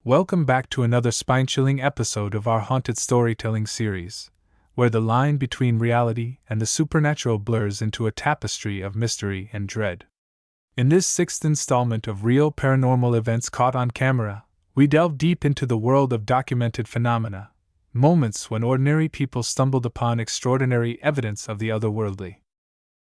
Welcome back to another spine-chilling episode of our haunted storytelling series, where the line between reality and the supernatural blurs into a tapestry of mystery and dread. In this sixth installment of Real Paranormal Events Caught on Camera, we delve deep into the world of documented phenomena, moments when ordinary people stumbled upon extraordinary evidence of the otherworldly.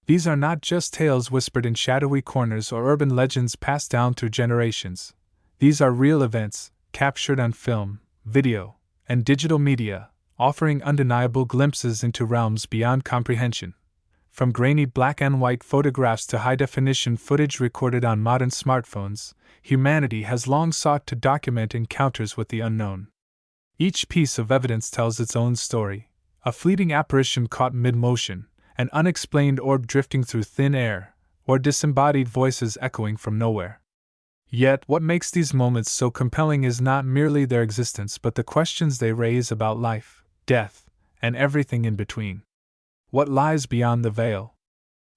These are not just tales whispered in shadowy corners or urban legends passed down through generations. These are real events, captured on film, video, and digital media, offering undeniable glimpses into realms beyond comprehension. From grainy black and white photographs to high-definition footage recorded on modern smartphones, humanity has long sought to document encounters with the unknown. Each piece of evidence tells its own story: a fleeting apparition caught mid-motion, an unexplained orb drifting through thin air, or disembodied voices echoing from nowhere. Yet, what makes these moments so compelling is not merely their existence but the questions they raise about life, death, and everything in between. What lies beyond the veil?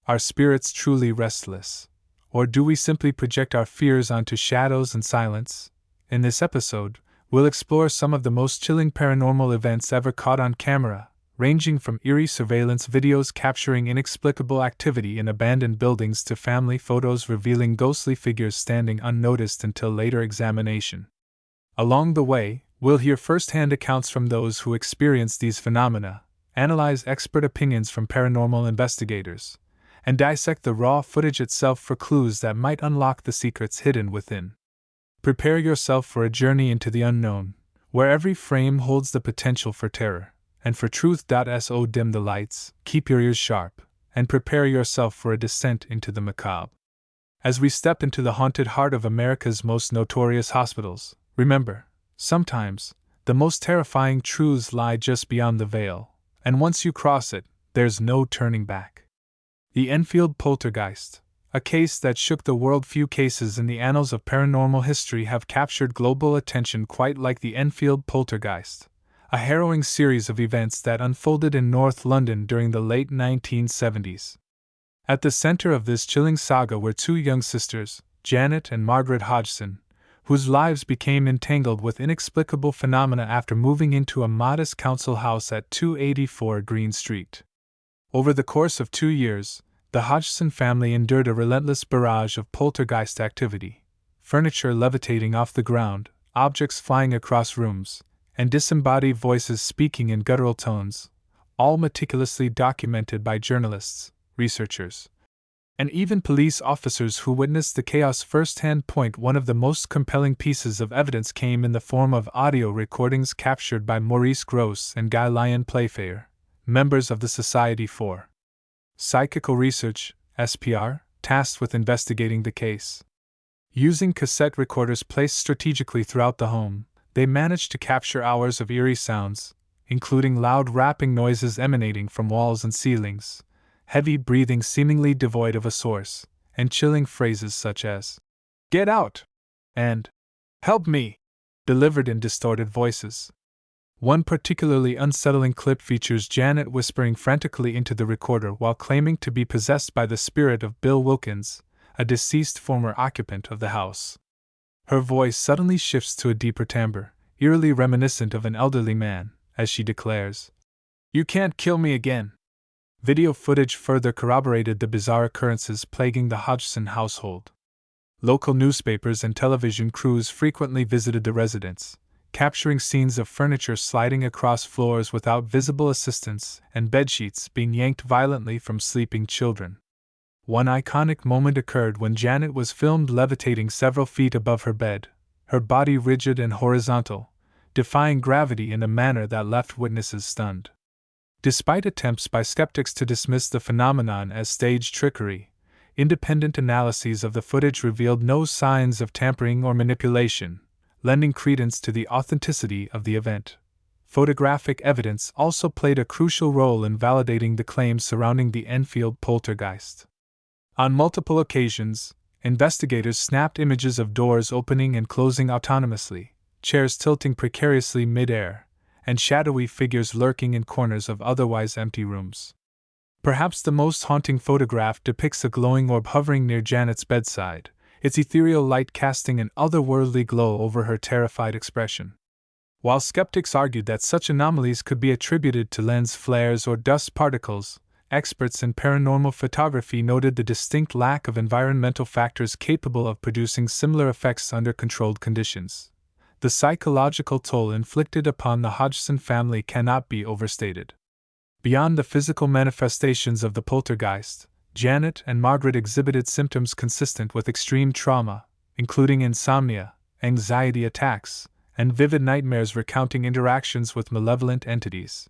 Are spirits truly restless? Or do we simply project our fears onto shadows and silence? In this episode, we'll explore some of the most chilling paranormal events ever caught on camera, ranging from eerie surveillance videos capturing inexplicable activity in abandoned buildings to family photos revealing ghostly figures standing unnoticed until later examination. Along the way, we'll hear first-hand accounts from those who experienced these phenomena, analyze expert opinions from paranormal investigators, and dissect the raw footage itself for clues that might unlock the secrets hidden within. Prepare yourself for a journey into the unknown, where every frame holds the potential for terror. And for truth. So dim the lights, keep your ears sharp, and prepare yourself for a descent into the macabre. As we step into the haunted heart of America's most notorious hospitals, remember, sometimes, the most terrifying truths lie just beyond the veil, and once you cross it, there's no turning back. The Enfield Poltergeist, a case that shook the world. Few cases in the annals of paranormal history have captured global attention quite like the Enfield Poltergeist, a harrowing series of events that unfolded in North London during the late 1970s. At the center of this chilling saga were two young sisters, Janet and Margaret Hodgson, whose lives became entangled with inexplicable phenomena after moving into a modest council house at 284 Green Street. Over the course of 2 years, the Hodgson family endured a relentless barrage of poltergeist activity: furniture levitating off the ground, objects flying across rooms, and disembodied voices speaking in guttural tones, all meticulously documented by journalists, researchers, and even police officers who witnessed the chaos firsthand. One of the most compelling pieces of evidence came in the form of audio recordings captured by Maurice Grosse and Guy Lyon Playfair, members of the Society for Psychical Research, SPR, tasked with investigating the case. Using cassette recorders placed strategically throughout the home, they managed to capture hours of eerie sounds, including loud rapping noises emanating from walls and ceilings, heavy breathing seemingly devoid of a source, and chilling phrases such as, "Get out!" and "Help me!" delivered in distorted voices. One particularly unsettling clip features Janet whispering frantically into the recorder while claiming to be possessed by the spirit of Bill Wilkins, a deceased former occupant of the house. Her voice suddenly shifts to a deeper timbre, eerily reminiscent of an elderly man, as she declares, "You can't kill me again." Video footage further corroborated the bizarre occurrences plaguing the Hodgson household. Local newspapers and television crews frequently visited the residence, capturing scenes of furniture sliding across floors without visible assistance and bedsheets being yanked violently from sleeping children. One iconic moment occurred when Janet was filmed levitating several feet above her bed, her body rigid and horizontal, defying gravity in a manner that left witnesses stunned. Despite attempts by skeptics to dismiss the phenomenon as staged trickery, independent analyses of the footage revealed no signs of tampering or manipulation, lending credence to the authenticity of the event. Photographic evidence also played a crucial role in validating the claims surrounding the Enfield poltergeist. On multiple occasions, investigators snapped images of doors opening and closing autonomously, chairs tilting precariously mid-air, and shadowy figures lurking in corners of otherwise empty rooms. Perhaps the most haunting photograph depicts a glowing orb hovering near Janet's bedside, its ethereal light casting an otherworldly glow over her terrified expression. While skeptics argued that such anomalies could be attributed to lens flares or dust particles, experts in paranormal photography noted the distinct lack of environmental factors capable of producing similar effects under controlled conditions. The psychological toll inflicted upon the Hodgson family cannot be overstated. Beyond the physical manifestations of the poltergeist, Janet and Margaret exhibited symptoms consistent with extreme trauma, including insomnia, anxiety attacks, and vivid nightmares recounting interactions with malevolent entities.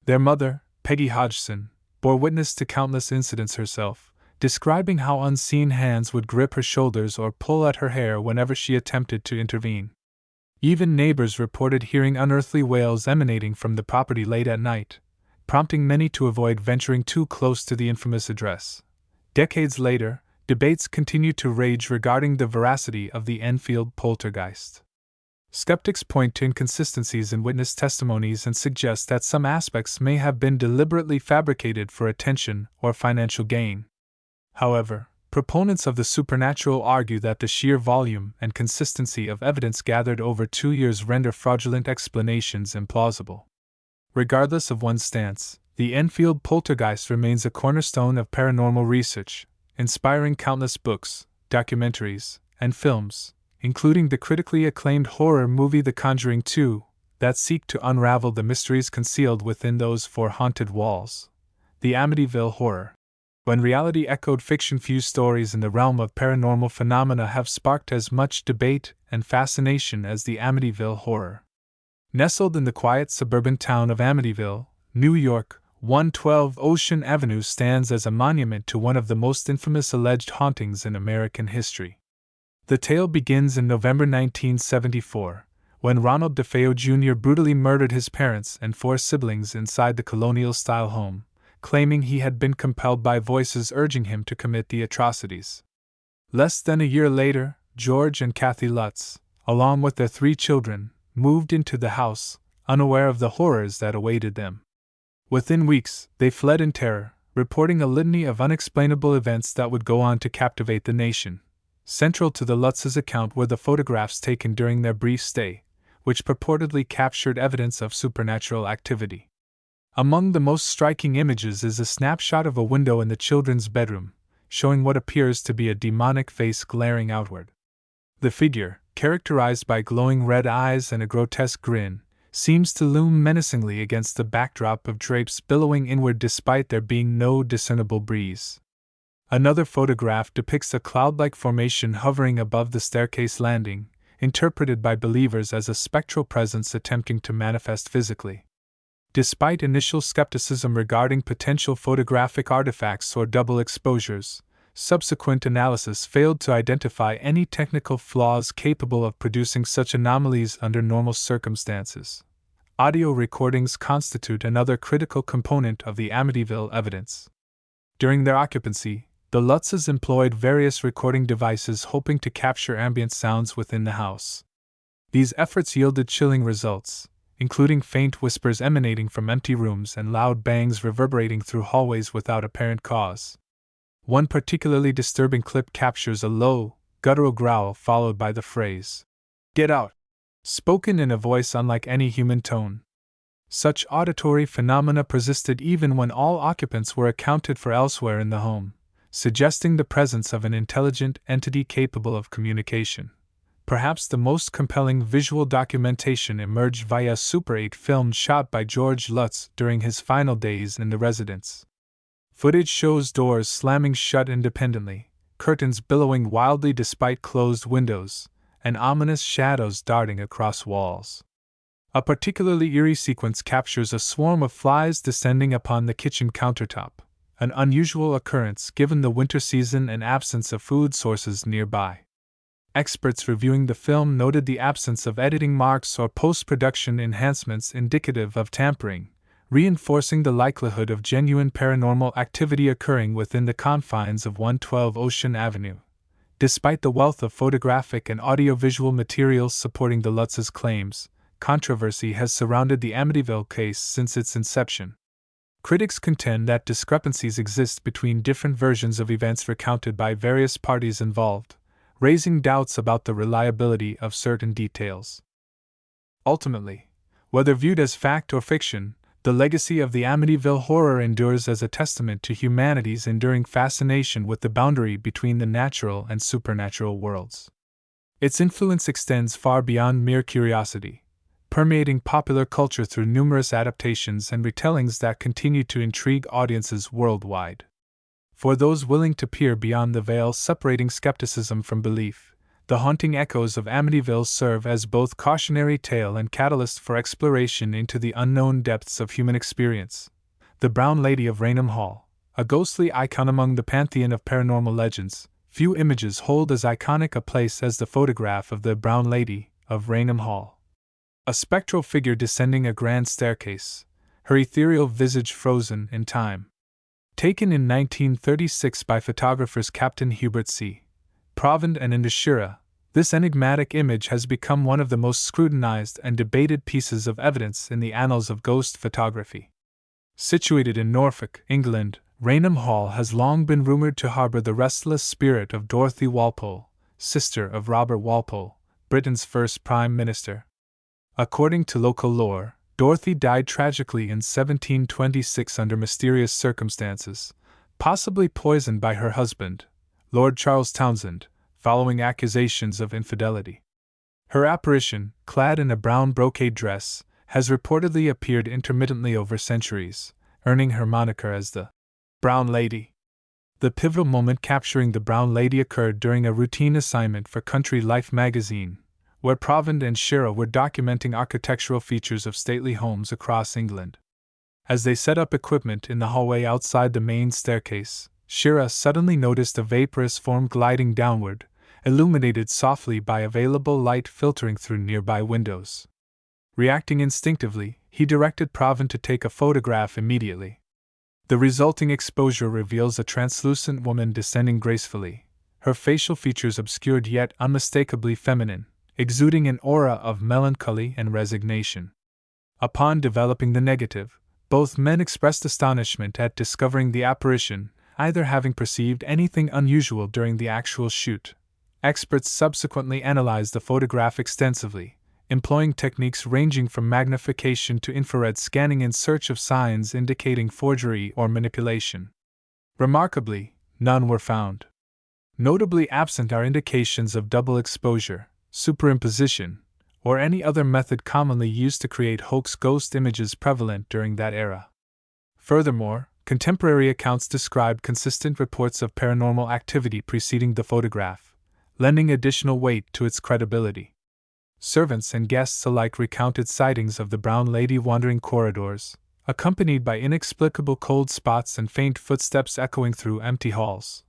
Their mother, Peggy Hodgson, bore witness to countless incidents herself, describing how unseen hands would grip her shoulders or pull at her hair whenever she attempted to intervene. Even neighbors reported hearing unearthly wails emanating from the property late at night, prompting many to avoid venturing too close to the infamous address. Decades later, debates continue to rage regarding the veracity of the Enfield poltergeist. Skeptics point to inconsistencies in witness testimonies and suggest that some aspects may have been deliberately fabricated for attention or financial gain. However, proponents of the supernatural argue that the sheer volume and consistency of evidence gathered over 2 years render fraudulent explanations implausible. Regardless of one's stance, the Enfield poltergeist remains a cornerstone of paranormal research, inspiring countless books, documentaries, and films, including the critically acclaimed horror movie The Conjuring 2, that seek to unravel the mysteries concealed within those four haunted walls. The Amityville Horror. When reality echoed fiction, few stories in the realm of paranormal phenomena have sparked as much debate and fascination as the Amityville Horror. Nestled in the quiet suburban town of Amityville, New York, 112 Ocean Avenue stands as a monument to one of the most infamous alleged hauntings in American history. The tale begins in November 1974, when Ronald DeFeo Jr. brutally murdered his parents and 4 siblings inside the colonial-style home, claiming he had been compelled by voices urging him to commit the atrocities. Less than a year later, George and Kathy Lutz, along with their 3 children, moved into the house, unaware of the horrors that awaited them. Within weeks, they fled in terror, reporting a litany of unexplainable events that would go on to captivate the nation. Central to the Lutz's account were the photographs taken during their brief stay, which purportedly captured evidence of supernatural activity. Among the most striking images is a snapshot of a window in the children's bedroom, showing what appears to be a demonic face glaring outward. The figure, characterized by glowing red eyes and a grotesque grin, seems to loom menacingly against the backdrop of drapes billowing inward despite there being no discernible breeze. Another photograph depicts a cloud-like formation hovering above the staircase landing, interpreted by believers as a spectral presence attempting to manifest physically. Despite initial skepticism regarding potential photographic artifacts or double exposures, subsequent analysis failed to identify any technical flaws capable of producing such anomalies under normal circumstances. Audio recordings constitute another critical component of the Amityville evidence. During their occupancy, the Lutzes employed various recording devices hoping to capture ambient sounds within the house. These efforts yielded chilling results, including faint whispers emanating from empty rooms and loud bangs reverberating through hallways without apparent cause. One particularly disturbing clip captures a low, guttural growl followed by the phrase, "Get out," spoken in a voice unlike any human tone. Such auditory phenomena persisted even when all occupants were accounted for elsewhere in the home, suggesting the presence of an intelligent entity capable of communication. Perhaps the most compelling visual documentation emerged via a Super 8 film shot by George Lutz during his final days in the residence. Footage shows doors slamming shut independently, curtains billowing wildly despite closed windows, and ominous shadows darting across walls. A particularly eerie sequence captures a swarm of flies descending upon the kitchen countertop, an unusual occurrence given the winter season and absence of food sources nearby. Experts reviewing the film noted the absence of editing marks or post-production enhancements indicative of tampering, reinforcing the likelihood of genuine paranormal activity occurring within the confines of 112 Ocean Avenue. Despite the wealth of photographic and audiovisual materials supporting the Lutz's claims, controversy has surrounded the Amityville case since its inception. Critics contend that discrepancies exist between different versions of events recounted by various parties involved, raising doubts about the reliability of certain details. Ultimately, whether viewed as fact or fiction, the legacy of the Amityville Horror endures as a testament to humanity's enduring fascination with the boundary between the natural and supernatural worlds. Its influence extends far beyond mere curiosity, permeating popular culture through numerous adaptations and retellings that continue to intrigue audiences worldwide. For those willing to peer beyond the veil separating skepticism from belief, the haunting echoes of Amityville serve as both cautionary tale and catalyst for exploration into the unknown depths of human experience. The Brown Lady of Raynham Hall, a ghostly icon among the pantheon of paranormal legends, few images hold as iconic a place as the photograph of the Brown Lady of Raynham Hall. A spectral figure descending a grand staircase, her ethereal visage frozen in time. Taken in 1936 by photographers Captain Hubert C. Provand and Indashira, this enigmatic image has become one of the most scrutinized and debated pieces of evidence in the annals of ghost photography. Situated in Norfolk, England, Raynham Hall has long been rumored to harbor the restless spirit of Dorothy Walpole, sister of Robert Walpole, Britain's first Prime Minister. According to local lore, Dorothy died tragically in 1726 under mysterious circumstances, possibly poisoned by her husband, Lord Charles Townshend, following accusations of infidelity. Her apparition, clad in a brown brocade dress, has reportedly appeared intermittently over centuries, earning her moniker as the Brown Lady. The pivotal moment capturing the Brown Lady occurred during a routine assignment for Country Life magazine, where Provand and Shira were documenting architectural features of stately homes across England. As they set up equipment in the hallway outside the main staircase, Shira suddenly noticed a vaporous form gliding downward, illuminated softly by available light filtering through nearby windows. Reacting instinctively, he directed Provand to take a photograph immediately. The resulting exposure reveals a translucent woman descending gracefully, her facial features obscured yet unmistakably feminine, exuding an aura of melancholy and resignation. Upon developing the negative, both men expressed astonishment at discovering the apparition, either having perceived anything unusual during the actual shoot. Experts subsequently analyzed the photograph extensively, employing techniques ranging from magnification to infrared scanning in search of signs indicating forgery or manipulation. Remarkably, none were found. Notably absent are indications of double exposure, superimposition, or any other method commonly used to create hoax ghost images prevalent during that era. Furthermore, contemporary accounts describe consistent reports of paranormal activity preceding the photograph, lending additional weight to its credibility. Servants and guests alike recounted sightings of the Brown Lady wandering corridors, accompanied by inexplicable cold spots and faint footsteps echoing through empty halls.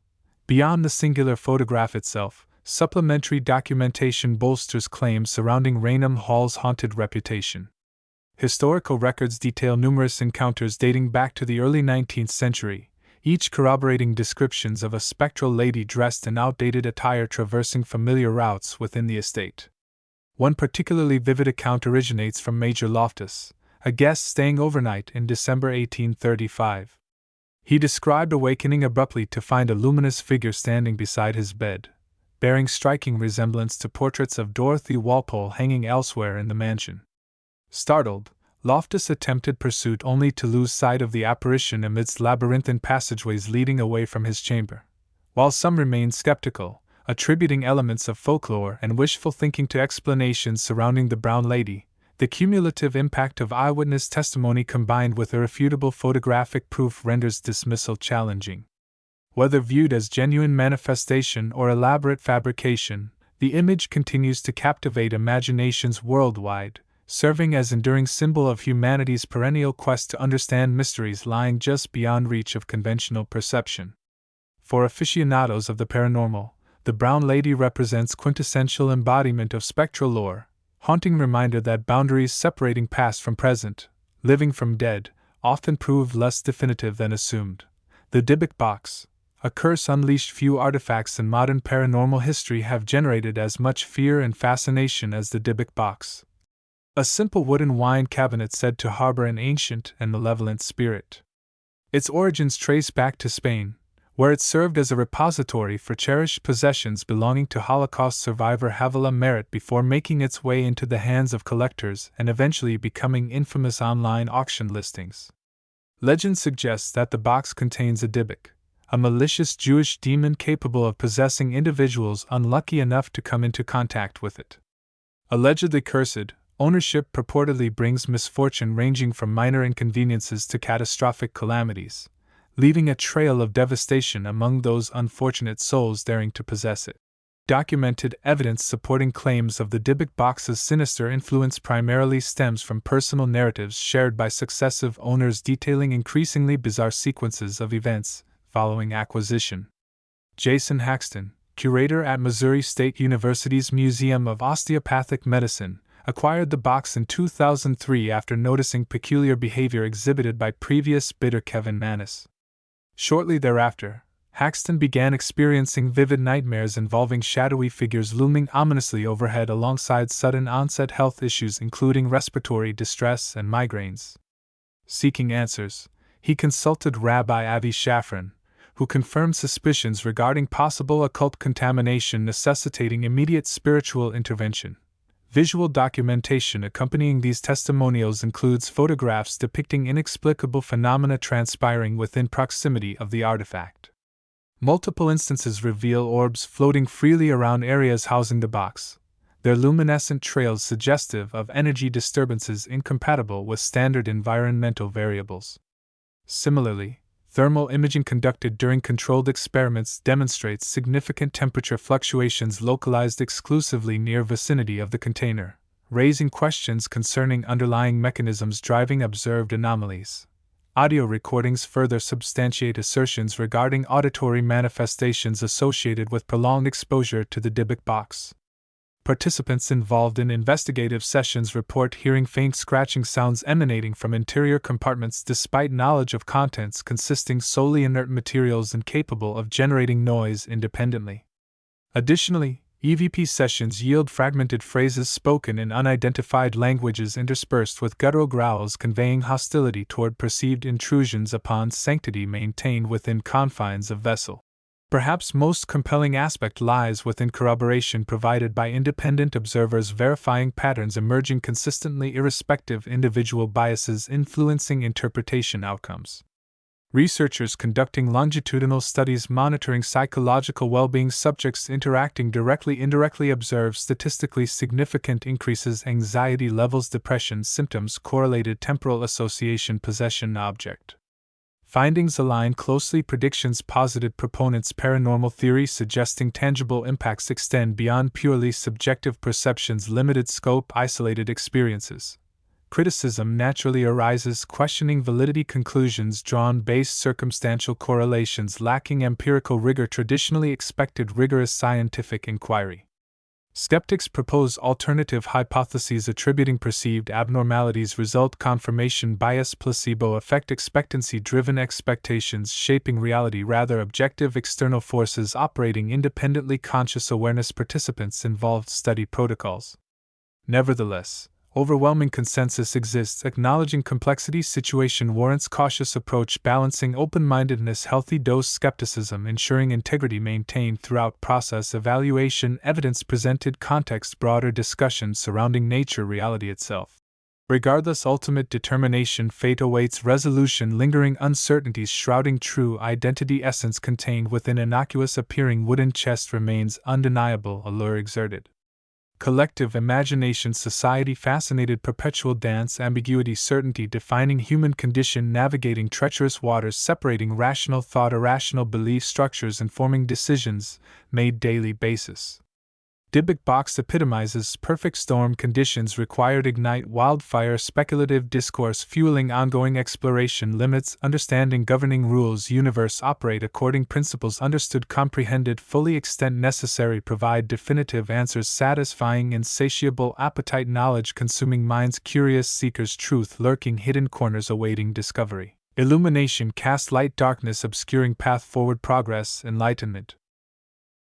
Beyond the singular photograph itself, supplementary documentation bolsters claims surrounding Raynham Hall's haunted reputation. Historical records detail numerous encounters dating back to the early 19th century, each corroborating descriptions of a spectral lady dressed in outdated attire traversing familiar routes within the estate. One particularly vivid account originates from Major Loftus, a guest staying overnight in December 1835. He described awakening abruptly to find a luminous figure standing beside his bed, bearing striking resemblance to portraits of Dorothy Walpole hanging elsewhere in the mansion. Startled, Loftus attempted pursuit only to lose sight of the apparition amidst labyrinthine passageways leading away from his chamber. While some remained skeptical, attributing elements of folklore and wishful thinking to explanations surrounding the Brown Lady, the cumulative impact of eyewitness testimony combined with irrefutable photographic proof renders dismissal challenging. Whether viewed as genuine manifestation or elaborate fabrication, the image continues to captivate imaginations worldwide, serving as enduring symbol of humanity's perennial quest to understand mysteries lying just beyond reach of conventional perception. For aficionados of the paranormal, the Brown Lady represents quintessential embodiment of spectral lore, haunting reminder that boundaries separating past from present, living from dead, often prove less definitive than assumed. The Dybbuk box, a curse unleashed. Few artifacts in modern paranormal history have generated as much fear and fascination as the Dybbuk box. A simple wooden wine cabinet said to harbor an ancient and malevolent spirit. Its origins trace back to Spain, where it served as a repository for cherished possessions belonging to Holocaust survivor Havila Merritt before making its way into the hands of collectors and eventually becoming infamous online auction listings. Legend suggests that the box contains a Dybbuk, a malicious Jewish demon capable of possessing individuals unlucky enough to come into contact with it. Allegedly cursed, ownership purportedly brings misfortune ranging from minor inconveniences to catastrophic calamities, leaving a trail of devastation among those unfortunate souls daring to possess it. Documented evidence supporting claims of the Dybbuk box's sinister influence primarily stems from personal narratives shared by successive owners detailing increasingly bizarre sequences of events following acquisition. Jason Haxton, curator at Missouri State University's Museum of Osteopathic Medicine, acquired the box in 2003 after noticing peculiar behavior exhibited by previous bidder Kevin Mannis. Shortly thereafter, Haxton began experiencing vivid nightmares involving shadowy figures looming ominously overhead alongside sudden onset health issues including respiratory distress and migraines. Seeking answers, he consulted Rabbi Avi Shafran, who confirmed suspicions regarding possible occult contamination necessitating immediate spiritual intervention. Visual documentation accompanying these testimonials includes photographs depicting inexplicable phenomena transpiring within proximity of the artifact. Multiple instances reveal orbs floating freely around areas housing the box, their luminescent trails suggestive of energy disturbances incompatible with standard environmental variables. Similarly, thermal imaging conducted during controlled experiments demonstrates significant temperature fluctuations localized exclusively near vicinity of the container, raising questions concerning underlying mechanisms driving observed anomalies. Audio recordings further substantiate assertions regarding auditory manifestations associated with prolonged exposure to the Dybbuk box. Participants involved in investigative sessions report hearing faint scratching sounds emanating from interior compartments despite knowledge of contents consisting solely inert materials incapable of generating noise independently. Additionally, EVP sessions yield fragmented phrases spoken in unidentified languages interspersed with guttural growls conveying hostility toward perceived intrusions upon sanctity maintained within confines of vessel. Perhaps most compelling aspect lies within corroboration provided by independent observers verifying patterns emerging consistently irrespective individual biases influencing interpretation outcomes. Researchers conducting longitudinal studies monitoring psychological well-being subjects interacting indirectly observe statistically significant increases anxiety levels depression symptoms correlated temporal association possession object. Findings align closely predictions posited proponents paranormal theory suggesting tangible impacts extend beyond purely subjective perceptions limited scope isolated experiences. Criticism naturally arises questioning validity conclusions drawn based circumstantial correlations lacking empirical rigor traditionally expected rigorous scientific inquiry. Skeptics propose alternative hypotheses attributing perceived abnormalities result confirmation bias placebo effect expectancy-driven expectations shaping reality rather objective external forces operating independently conscious awareness participants involved study protocols. Nevertheless, overwhelming consensus exists acknowledging complexity situation warrants cautious approach balancing open-mindedness healthy dose skepticism ensuring integrity maintained throughout process evaluation evidence presented context broader discussion surrounding nature reality itself. Regardless ultimate determination fate awaits resolution lingering uncertainties shrouding true identity essence contained within innocuous appearing wooden chest remains undeniable allure exerted. Collective imagination society fascinated perpetual dance ambiguity certainty defining human condition navigating treacherous waters separating rational thought irrational belief structures informing decisions made daily basis. Dybbuk box epitomizes perfect storm conditions required ignite wildfire speculative discourse fueling ongoing exploration limits understanding governing rules universe operate according principles understood comprehended fully extent necessary provide definitive answers satisfying insatiable appetite knowledge consuming minds curious seekers truth lurking hidden corners awaiting discovery illumination cast light darkness obscuring path forward progress enlightenment.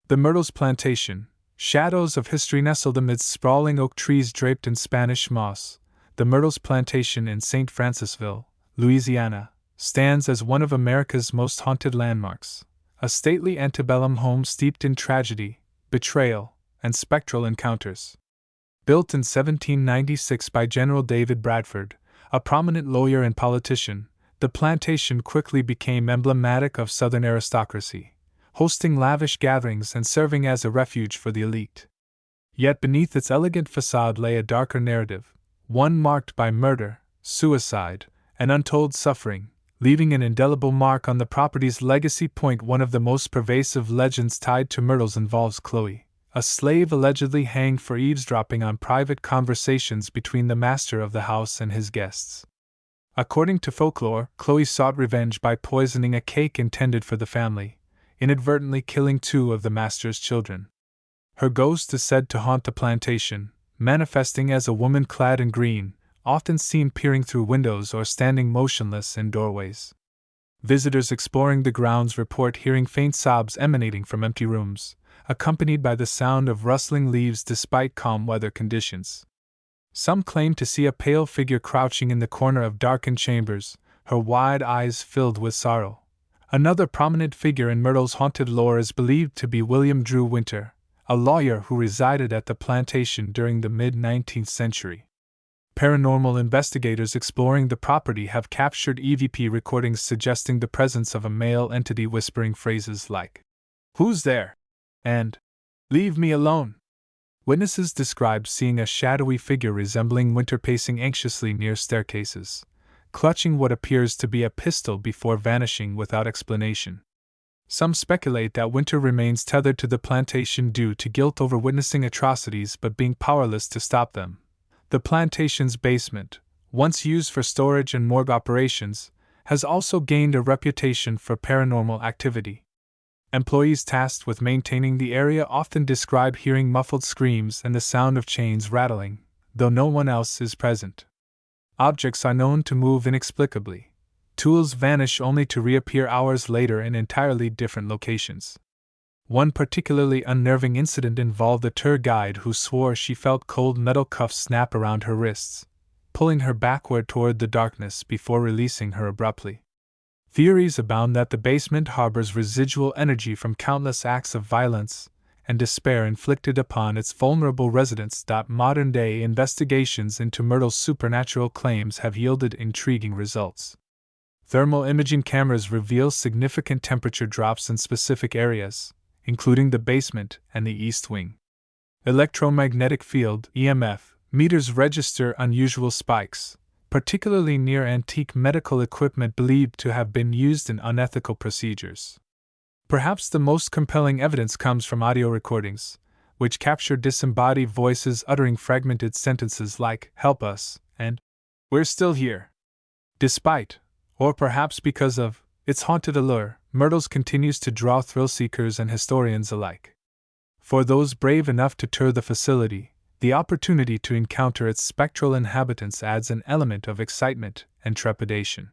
The Myrtles Plantation. Shadows of history nestled amidst sprawling oak trees draped in Spanish moss, the Myrtles Plantation in St. Francisville, Louisiana, stands as one of America's most haunted landmarks, a stately antebellum home steeped in tragedy, betrayal, and spectral encounters. Built in 1796 by General David Bradford, a prominent lawyer and politician, the plantation quickly became emblematic of Southern aristocracy, hosting lavish gatherings and serving as a refuge for the elite. Yet beneath its elegant facade lay a darker narrative, one marked by murder, suicide, and untold suffering, leaving an indelible mark on the property's legacy. One of the most pervasive legends tied to myrtles involves Chloe, a slave allegedly hanged for eavesdropping on private conversations between the master of the house and his guests. According to folklore, Chloe sought revenge by poisoning a cake intended for the family, inadvertently killing 2 of the master's children. Her ghost is said to haunt the plantation, manifesting as a woman clad in green, often seen peering through windows or standing motionless in doorways. Visitors exploring the grounds report hearing faint sobs emanating from empty rooms, accompanied by the sound of rustling leaves despite calm weather conditions. Some claim to see a pale figure crouching in the corner of darkened chambers, her wide eyes filled with sorrow. Another prominent figure in Myrtle's haunted lore is believed to be William Drew Winter, a lawyer who resided at the plantation during the mid-19th century. Paranormal investigators exploring the property have captured EVP recordings suggesting the presence of a male entity whispering phrases like, "Who's there?" and "Leave me alone." Witnesses described seeing a shadowy figure resembling Winter pacing anxiously near staircases, clutching what appears to be a pistol before vanishing without explanation. Some speculate that Winter remains tethered to the plantation due to guilt over witnessing atrocities but being powerless to stop them. The plantation's basement, once used for storage and morgue operations, has also gained a reputation for paranormal activity. Employees tasked with maintaining the area often describe hearing muffled screams and the sound of chains rattling, though no one else is present. Objects are known to move inexplicably. Tools vanish only to reappear hours later in entirely different locations. One particularly unnerving incident involved a tour guide who swore she felt cold metal cuffs snap around her wrists, pulling her backward toward the darkness before releasing her abruptly. Theories abound that the basement harbors residual energy from countless acts of violence and despair inflicted upon its vulnerable residents. Modern-day investigations into Myrtle's supernatural claims have yielded intriguing results. Thermal imaging cameras reveal significant temperature drops in specific areas, including the basement and the east wing. Electromagnetic field (EMF) meters register unusual spikes, particularly near antique medical equipment believed to have been used in unethical procedures. Perhaps the most compelling evidence comes from audio recordings, which capture disembodied voices uttering fragmented sentences like, "Help us," and "We're still here." Despite, or perhaps because of, its haunted allure, Myrtle's continues to draw thrill-seekers and historians alike. For those brave enough to tour the facility, the opportunity to encounter its spectral inhabitants adds an element of excitement and trepidation.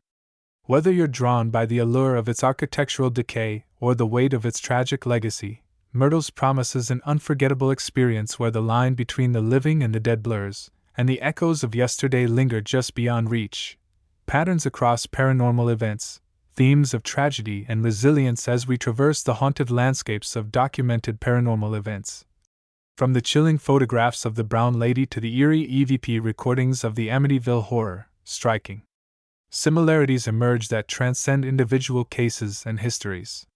Whether you're drawn by the allure of its architectural decay or the weight of its tragic legacy, Myrtle's promises an unforgettable experience where the line between the living and the dead blurs, and the echoes of yesterday linger just beyond reach. Patterns across paranormal events, themes of tragedy and resilience as we traverse the haunted landscapes of documented paranormal events. From the chilling photographs of the Brown Lady to the eerie EVP recordings of the Amityville Horror, striking similarities emerge that transcend individual cases and histories.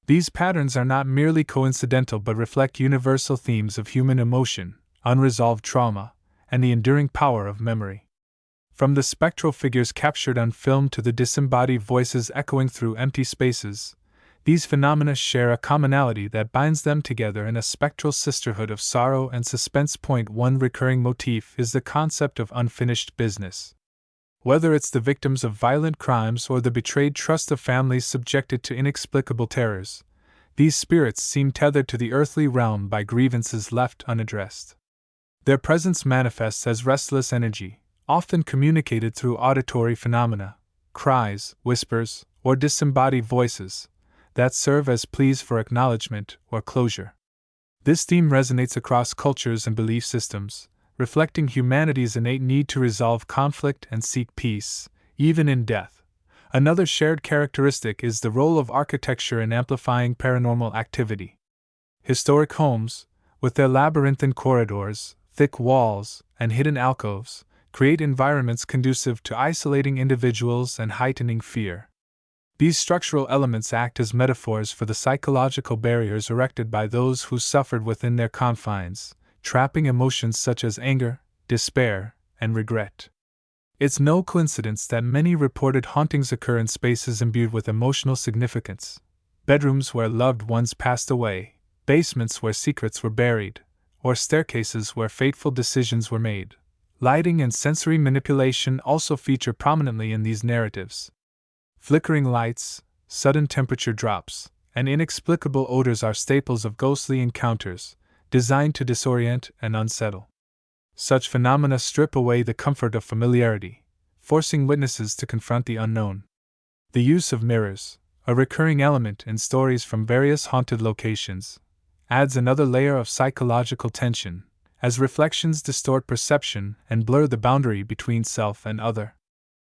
These patterns are not merely coincidental but reflect universal themes of human emotion, unresolved trauma, and the enduring power of memory. From the spectral figures captured on film to the disembodied voices echoing through empty spaces, these phenomena share a commonality that binds them together in a spectral sisterhood of sorrow and suspense. One recurring motif is the concept of unfinished business. Whether it's the victims of violent crimes or the betrayed trust of families subjected to inexplicable terrors, these spirits seem tethered to the earthly realm by grievances left unaddressed. Their presence manifests as restless energy, often communicated through auditory phenomena, cries, whispers, or disembodied voices, that serve as pleas for acknowledgement or closure. This theme resonates across cultures and belief systems, reflecting humanity's innate need to resolve conflict and seek peace, even in death, Another shared characteristic is the role of architecture in amplifying paranormal activity. Historic homes, with their labyrinthine corridors, thick walls, and hidden alcoves, create environments conducive to isolating individuals and heightening fear. These structural elements act as metaphors for the psychological barriers erected by those who suffered within their confines, trapping emotions such as anger, despair, and regret. It's no coincidence that many reported hauntings occur in spaces imbued with emotional significance: bedrooms where loved ones passed away, basements where secrets were buried, or staircases where fateful decisions were made. Lighting and sensory manipulation also feature prominently in these narratives. Flickering lights, sudden temperature drops, and inexplicable odors are staples of ghostly encounters, designed to disorient and unsettle. Such phenomena strip away the comfort of familiarity, forcing witnesses to confront the unknown. The use of mirrors, a recurring element in stories from various haunted locations, adds another layer of psychological tension, as reflections distort perception and blur the boundary between self and other.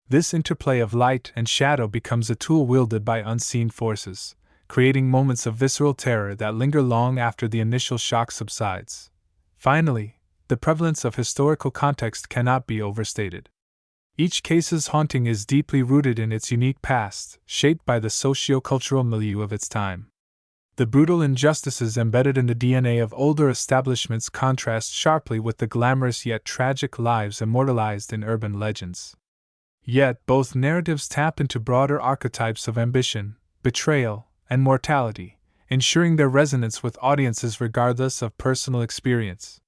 This interplay of light and shadow becomes a tool wielded by unseen forces, creating moments of visceral terror that linger long after the initial shock subsides. Finally, the prevalence of historical context cannot be overstated. Each case's haunting is deeply rooted in its unique past, shaped by the socio-cultural milieu of its time. The brutal injustices embedded in the DNA of older establishments contrast sharply with the glamorous yet tragic lives immortalized in urban legends. Yet both narratives tap into broader archetypes of ambition, betrayal, and mortality, ensuring their resonance with audiences regardless of personal experience.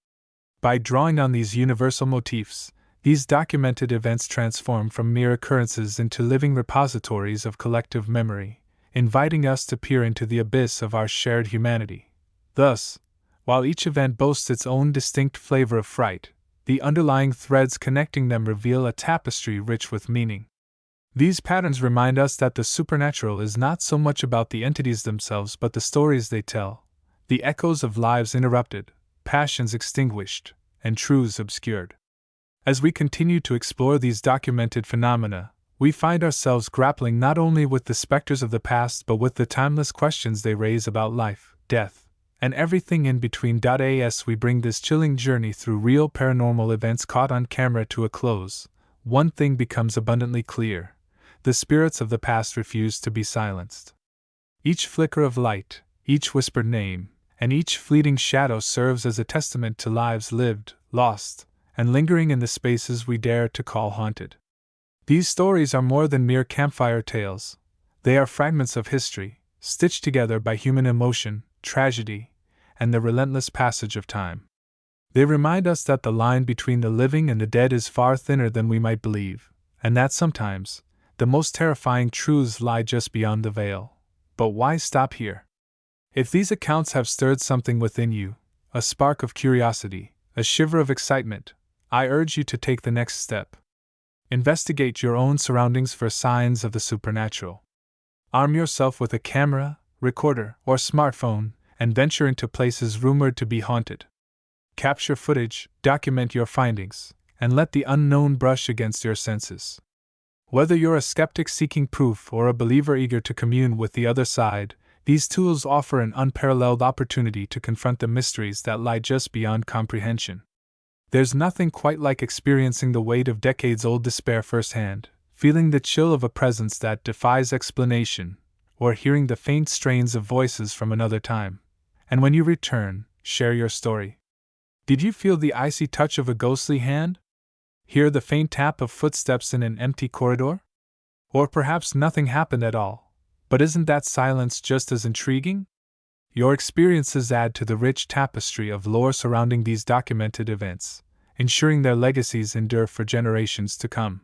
By drawing on these universal motifs, these documented events transform from mere occurrences into living repositories of collective memory, inviting us to peer into the abyss of our shared humanity. Thus, while each event boasts its own distinct flavor of fright, the underlying threads connecting them reveal a tapestry rich with meaning. These patterns remind us that the supernatural is not so much about the entities themselves but the stories they tell, the echoes of lives interrupted, passions extinguished, and truths obscured. As we continue to explore these documented phenomena, we find ourselves grappling not only with the specters of the past but with the timeless questions they raise about life, death, and everything in between. As we bring this chilling journey through real paranormal events caught on camera to a close, one thing becomes abundantly clear: the spirits of the past refuse to be silenced. Each flicker of light, each whispered name, and each fleeting shadow serves as a testament to lives lived, lost, and lingering in the spaces we dare to call haunted. These stories are more than mere campfire tales. They are fragments of history, stitched together by human emotion, tragedy, and the relentless passage of time. They remind us that the line between the living and the dead is far thinner than we might believe, and that sometimes, the most terrifying truths lie just beyond the veil. But why stop here? If these accounts have stirred something within you, a spark of curiosity, a shiver of excitement, I urge you to take the next step. Investigate your own surroundings for signs of the supernatural. Arm yourself with a camera, recorder, or smartphone, and venture into places rumored to be haunted. Capture footage, document your findings, and let the unknown brush against your senses. Whether you're a skeptic seeking proof or a believer eager to commune with the other side, these tools offer an unparalleled opportunity to confront the mysteries that lie just beyond comprehension. There's nothing quite like experiencing the weight of decades-old despair firsthand, feeling the chill of a presence that defies explanation, or hearing the faint strains of voices from another time. And when you return, share your story. Did you feel the icy touch of a ghostly hand? Hear the faint tap of footsteps in an empty corridor? Or perhaps nothing happened at all, but isn't that silence just as intriguing? Your experiences add to the rich tapestry of lore surrounding these documented events, ensuring their legacies endure for generations to come.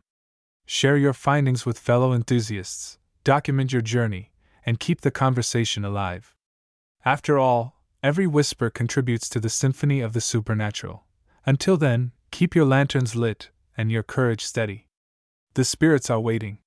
Share your findings with fellow enthusiasts, document your journey, and keep the conversation alive. After all, every whisper contributes to the symphony of the supernatural. Until then, keep your lanterns lit and your courage steady. The spirits are waiting.